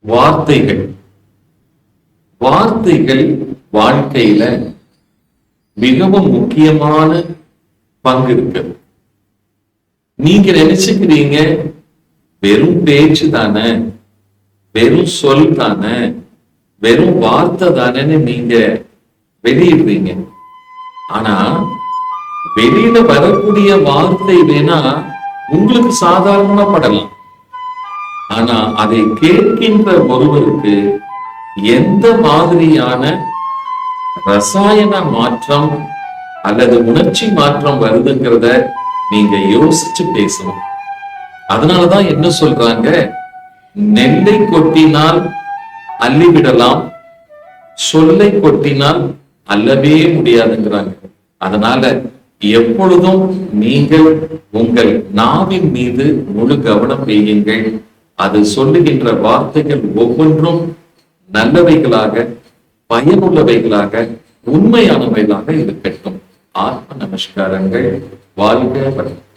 வார்த்தைகள் வார்த்தைகள் வாழ்க்கையில மிகவும் முக்கியமான பங்கு இருக்கு. நீங்க நினைச்சுக்கிறீங்க வெறும் பேச்சு தானே, வெறும் சொல் தானே, வெறும் வார்த்தை தானேன்னு நீங்க வெளியிடுறீங்க. ஆனா வெளியில வரக்கூடிய வார்த்தை வேணா உங்களுக்கு சாதாரணமா படலாம். ஆனா அதை கேட்கின்ற ஒருவருக்கு எந்த மாதிரியான ரசாயன மாற்றம் அல்லது உணர்ச்சி மாற்றம் வருதுங்கிறத நீங்க யோசிச்சு பேசணும். அதனாலதான் என்ன சொல்றாங்க, நெல்லை கொட்டினால் அள்ளிவிடலாம், சொல்லை கொட்டினால் அல்லவே முடியாதுங்கிறாங்க. அதனால எப்பொழுதும் நீங்கள் உங்கள் நாவின் மீது முழு கவனம் வையுங்கள். அது சொல்லுகின்ற வார்த்தைகள் ஒவ்வொன்றும் நல்லவைகளாக, பயனுள்ளவைகளாக, உண்மையானவைகளாக இருக்கட்டும். ஆத்ம நமஸ்காரங்கள். வாழ்க வளமுடன்.